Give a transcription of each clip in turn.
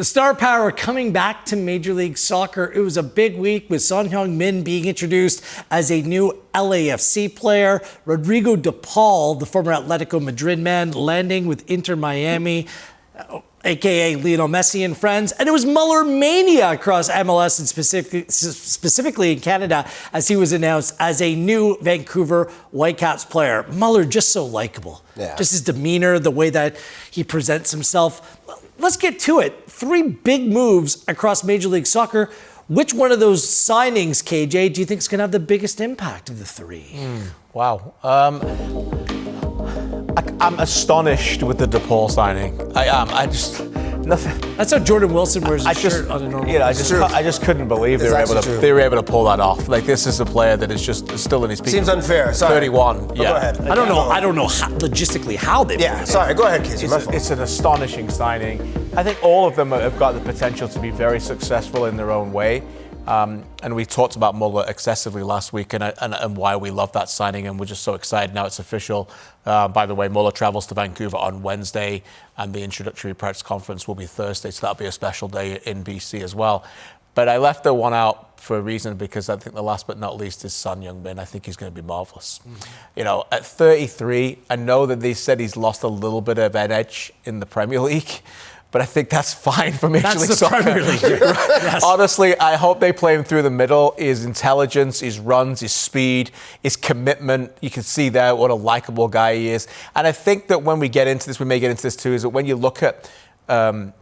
The star power coming back to Major League Soccer. It was a big week with Son Heung-min being introduced as a new LAFC player. Rodrigo De Paul, the former Atletico Madrid man, landing with Inter Miami, aka Lionel Messi and friends. And it was Muller mania across MLS and specifically in Canada as he was announced as a new Vancouver Whitecaps player. Muller just so likable. Yeah. Just his demeanor, the way that he presents himself. Let's get to it. 3 big moves across Major League Soccer. Which one of those signings, KJ, do you think is going to have the biggest impact of the 3? Wow. I'm astonished with the DePaul signing. I am. Nothing. That's how Jordan Wilson wears his shirt on a normal day. I just couldn't believe they were able to pull that off. Like, this is a player that is just still in his peak. Seems unfair. Sorry. 31. Yeah. Go ahead. I don't know logistically how they. Yeah. Sorry. Go ahead, Casey. It's an astonishing signing. I think all of them have got the potential to be very successful in their own way. And we talked about Muller excessively last week and why we love that signing, and we're just so excited now it's official. By the way, Muller travels to Vancouver on Wednesday, and the introductory press conference will be Thursday, so that'll be a special day in BC as well. But I left the one out for a reason, because I think the last but not least is Son Heung-min. I think he's going to be marvellous. You know, at 33, I know that they said he's lost a little bit of an edge in the Premier League, but I think that's fine for Major League Soccer. Premier League. Yes. Honestly, I hope they play him through the middle. His intelligence, his runs, his speed, his commitment. You can see there what a likable guy he is. And I think that when we get into this, we may get into this too, is that when you look at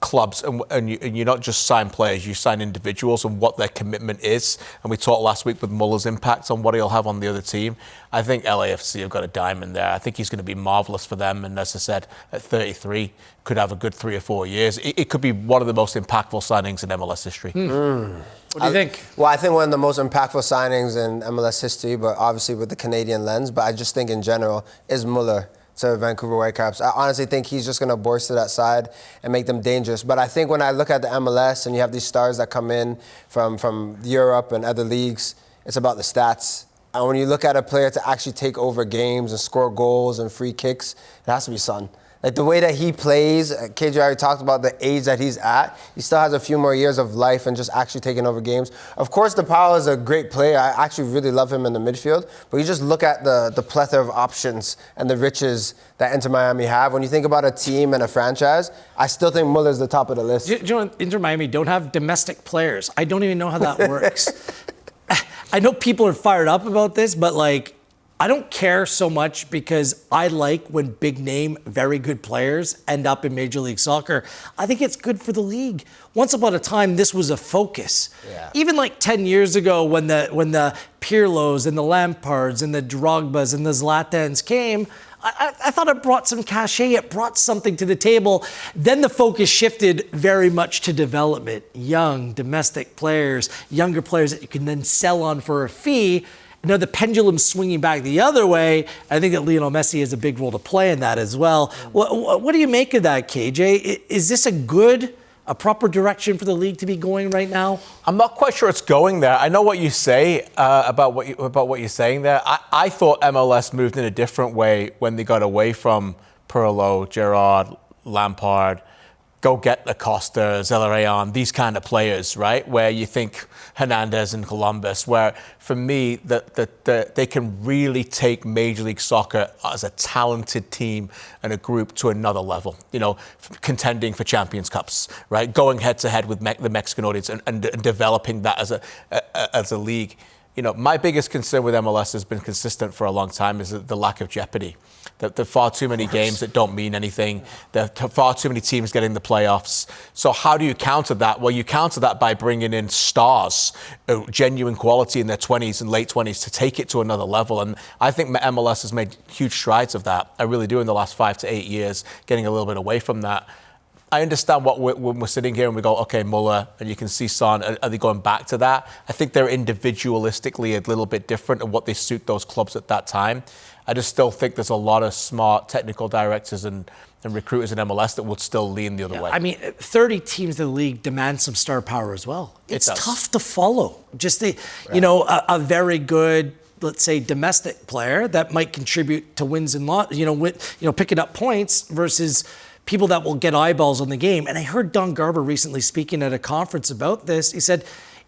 clubs and you not just sign players, you sign individuals and what their commitment is. And we talked last week with Muller's impact on what he'll have on the other team. I think LAFC have got a diamond there. I think he's going to be marvellous for them. And as I said, at 33, could have a good 3 or 4 years. It could be one of the most impactful signings in MLS history. What do you think? Well, I think one of the most impactful signings in MLS history, but obviously with the Canadian lens, but I just think in general, is Muller to Vancouver Whitecaps. I honestly think he's just going to bolster that side and make them dangerous. But I think when I look at the MLS and you have these stars that come in from Europe and other leagues, it's about the stats. And when you look at a player to actually take over games and score goals and free kicks, it has to be Son. Like the way that he plays, KJ already talked about the age that he's at. He still has a few more years of life and just actually taking over games. Of course, De Paul is a great player. I actually really love him in the midfield. But you just look at the plethora of options and the riches that Inter Miami have. When you think about a team and a franchise, I still think Muller's the top of the list. You know, Inter Miami don't have domestic players. I don't even know how that works. I know people are fired up about this, but like, I don't care so much because I like when big name, very good players end up in Major League Soccer. I think it's good for the league. Once upon a time, this was a focus. Yeah. Even like 10 years ago when the Pirlos and the Lampards and the Drogbas and the Zlatans came, I thought it brought some cachet. It brought something to the table. Then the focus shifted very much to development. Young, domestic players, younger players that you can then sell on for a fee. Now the pendulum's swinging back the other way. I think that Lionel Messi has a big role to play in that as well. What do you make of that, KJ? Is this a proper direction for the league to be going right now? I'm not quite sure it's going there. I know what you say about what you're saying there. I thought MLS moved in a different way when they got away from Pirlo, Gerrard, Lampard. Go get Acosta, Zelarayan, these kind of players, right? Where you think Hernandez and Columbus, where for me, they can really take Major League Soccer as a talented team and a group to another level. You know, contending for Champions Cups, right? Going head to head with the Mexican audience and developing that as a league. You know, my biggest concern with MLS has been consistent for a long time is the lack of jeopardy. There are far too many games that don't mean anything. There are far too many teams getting the playoffs. So how do you counter that? Well, you counter that by bringing in stars, genuine quality in their 20s and late 20s to take it to another level. And I think MLS has made huge strides of that. I really do in the last 5 to 8 years, getting a little bit away from that. I understand when we're sitting here and we go, okay, Muller, and you can see Son, are they going back to that? I think they're individualistically a little bit different in what they suit those clubs at that time. I just still think there's a lot of smart technical directors and recruiters in MLS that would still lean the other way. I mean, 30 teams in the league demand some star power as well. It's tough to follow. Just a very good, let's say, domestic player that might contribute to wins and losses, picking up points versus people that will get eyeballs on the game. And I heard Don Garber recently speaking at a conference about this. He said,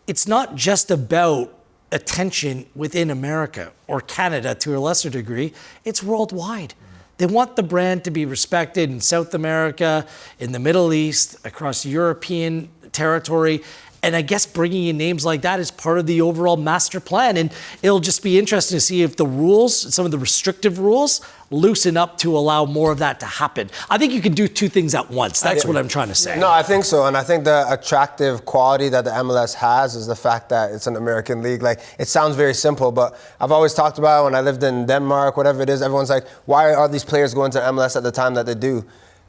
it's not just about attention within America or Canada to a lesser degree, it's worldwide. They want the brand to be respected in South America, in the Middle East, across European territory. And I guess bringing in names like that is part of the overall master plan. And it'll just be interesting to see if the rules, some of the restrictive rules, loosen up to allow more of that to happen. I think you can do two things at once. That's what I'm trying to say. No, I think so. And I think the attractive quality that the MLS has is the fact that it's an American league. Like, it sounds very simple, but I've always talked about it when I lived in Denmark, whatever it is, everyone's like, why are these players going to MLS at the time that they do?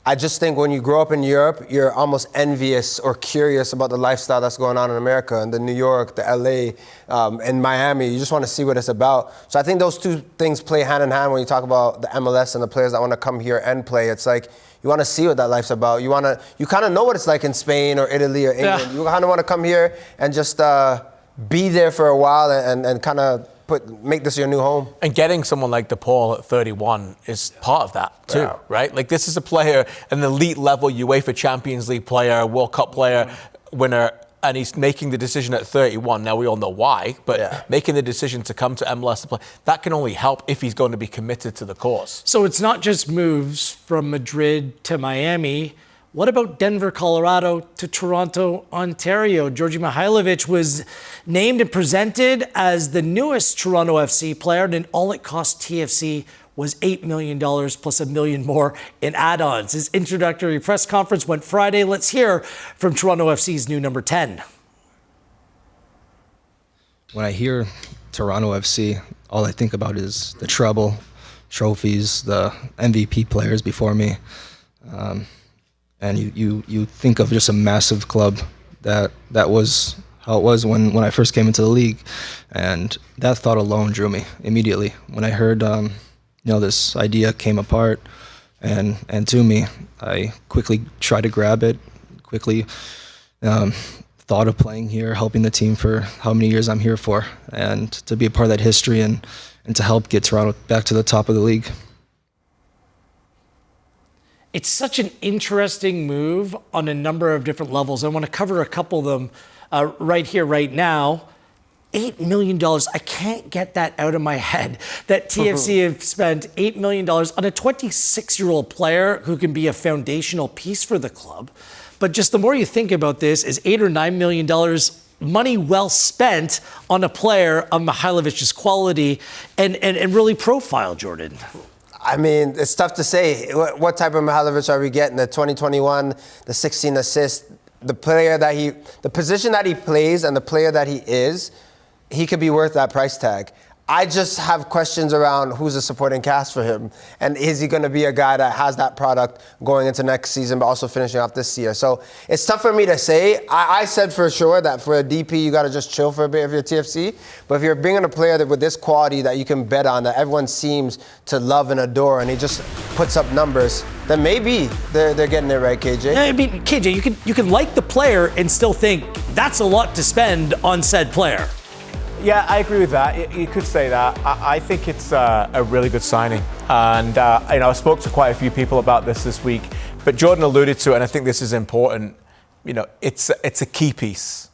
I just think when you grow up in Europe, you're almost envious or curious about the lifestyle that's going on in America, and the New York, the LA, and Miami. You just want to see what it's about. So I think those two things play hand in hand when you talk about the MLS and the players that want to come here and play. It's like you want to see what that life's about. You kind of know what it's like in Spain or Italy or England. Yeah. You kind of want to come here and just be there for a while and kind of make this your new home. And getting someone like DePaul at 31 is part of that too, right? Like, this is a player, an elite level UEFA Champions League player, World Cup player, winner, and he's making the decision at 31. Now, we all know why, but making the decision to come to MLS to play, that can only help if he's going to be committed to the cause. So it's not just moves from Madrid to Miami. What about Denver, Colorado to Toronto, Ontario? Georgi Mihailovic was named and presented as the newest Toronto FC player, and all it cost TFC was $8 million plus $1 million more in add-ons. His introductory press conference went Friday. Let's hear from Toronto FC's new number 10. When I hear Toronto FC, all I think about is the treble, trophies, the MVP players before me. And you think of just a massive club that was how it was when I first came into the league. And that thought alone drew me immediately. When I heard this idea came apart and to me, I quickly tried to grab it, quickly thought of playing here, helping the team for how many years I'm here for, and to be a part of that history and to help get Toronto back to the top of the league. It's such an interesting move on a number of different levels. I want to cover a couple of them right here, right now. $8 million. I can't get that out of my head, that TFC have spent $8 million on a 26-year-old player who can be a foundational piece for the club. But just the more you think about this, is $8 or $9 million money well spent on a player of Mihailovic's quality and really profile, Jordan? I mean, it's tough to say. What type of Mihailovic are we getting? The 2021, the 16 assists, the position that he plays and the player that he is, he could be worth that price tag. I just have questions around who's the supporting cast for him. And is he going to be a guy that has that product going into next season, but also finishing off this year? So it's tough for me to say. I said for sure that for a DP, you got to just chill for a bit if you're TFC. But if you're bringing a player with this quality that you can bet on, that everyone seems to love and adore, and he just puts up numbers, then maybe they're getting it right, KJ. I mean, KJ, you can like the player and still think that's a lot to spend on said player. Yeah, I agree with that. You could say that. I think it's a really good signing. And I spoke to quite a few people about this week, but Jordan alluded to it, and I think this is important. It's a key piece.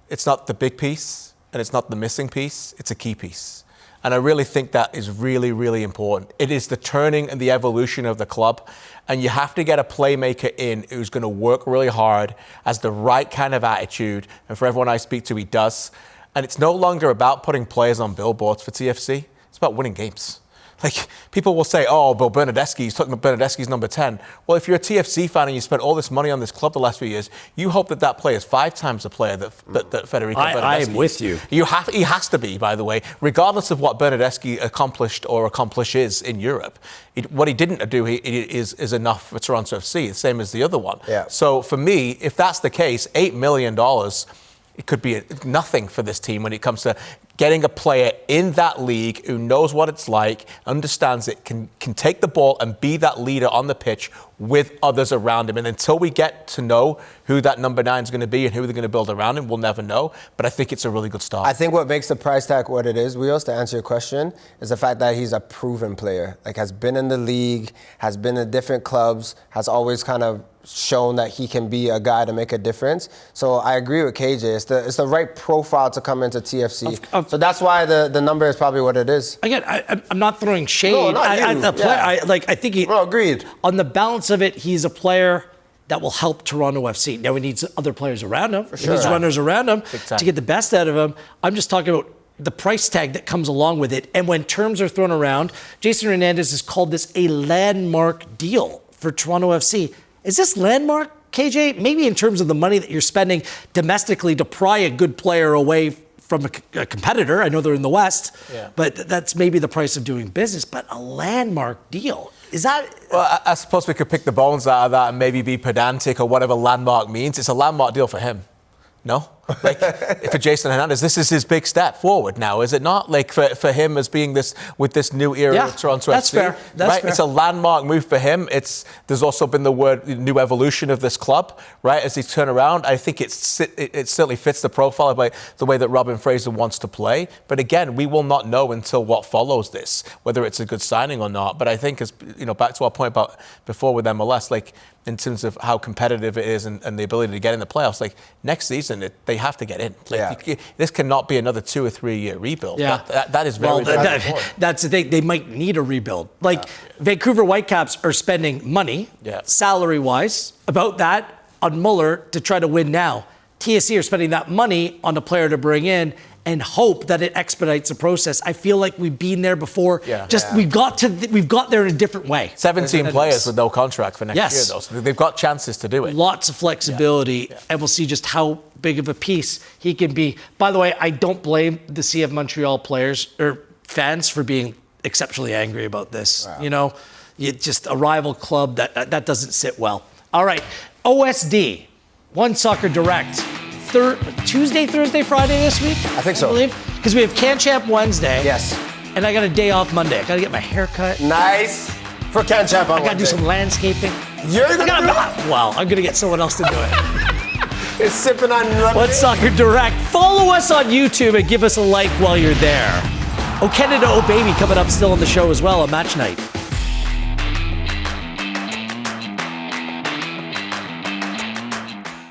It's not the big piece, and it's not the missing piece. It's a key piece. And I really think that is really, really important. It is the turning and the evolution of the club. And you have to get a playmaker in who's going to work really hard, has the right kind of attitude. And for everyone I speak to, he does. And it's no longer about putting players on billboards for TFC. It's about winning games. Like, people will say, oh, Bill Bernardeschi, he's talking about Bernardeschi's number 10. Well, if you're a TFC fan and you spent all this money on this club the last few years, you hope that player is 5 times the player that Federico Bernardeschi I am with you. He has to be, by the way, regardless of what Bernardeschi accomplished or accomplishes in Europe. What he didn't do is enough for Toronto FC, the same as the other one. Yeah. So for me, if that's the case, $8 million it could be nothing for this team when it comes to getting a player in that league who knows what it's like, understands it, can take the ball and be that leader on the pitch with others around him. And until we get to know who that number 9 is going to be and who they're going to build around him, we'll never know. But I think it's a really good start. I think what makes the price tag what it is, Wheels, to answer your question, is the fact that he's a proven player. Like, has been in the league, has been in different clubs, has always kind of shown that he can be a guy to make a difference. So I agree with KJ. It's the right profile to come into TFC. So that's why the number is probably what it is. Again, I'm not throwing shade No, not at you. the player. Yeah. I think he. No, agreed. On the balance of it, he's a player that will help Toronto FC. Now he needs other players around him. He needs runners around him to get the best out of him. I'm just talking about the price tag that comes along with it. And when terms are thrown around, Jason Hernandez has called this a landmark deal for Toronto FC. Is this landmark, KJ? Maybe in terms of the money that you're spending domestically to pry a good player away from a competitor. I know they're in the West, but that's maybe the price of doing business. But a landmark deal, is that? Well, I suppose we could pick the bones out of that and maybe be pedantic or whatever landmark means. It's a landmark deal for him. No? Like, for Jason Hernandez, this is his big step forward now, is it not? Like, for him as being this, with this new era of Toronto that's FC. fair. That's right? fair. It's a landmark move for him. There's also been the word new evolution of this club, right? As he turn around, I think it certainly fits the profile of the way that Robin Fraser wants to play. But again, we will not know until what follows this, whether it's a good signing or not. But I think, as you know, back to our point about before with MLS, like, in terms of how competitive it is and the ability to get in the playoffs, like, next season, they have to get in. Like, this cannot be another 2 or 3 year rebuild. Yeah. That is very, very important. That's the thing. They might need a rebuild. Like, Vancouver Whitecaps are spending money, salary-wise, about that on Muller to try to win now. TSC are spending that money on a player to bring in and hope that it expedites the process. I feel like we've been there before. We've got there in a different way. 17 players with no contract for next year, though. So they've got chances to do it. Lots of flexibility, and we'll see just how big of a piece he can be. By the way, I don't blame the CF Montreal players or fans for being exceptionally angry about this. Wow. You know, just a rival club that doesn't sit well. All right, OSD, One Soccer Direct. Tuesday, Thursday, Friday this week? I think so. I believe. Because we have Can Champ Wednesday. Yes. And I got a day off Monday. I got to get my hair cut. Nice. For Can Champ on I got to do some landscaping. You're going to do it? Well, I'm going to get someone else to do it. It's sipping on lemonade. One Soccer Direct. Follow us on YouTube and give us a like while you're there. Oh, Canada, oh baby, coming up still on the show as well on Match Night.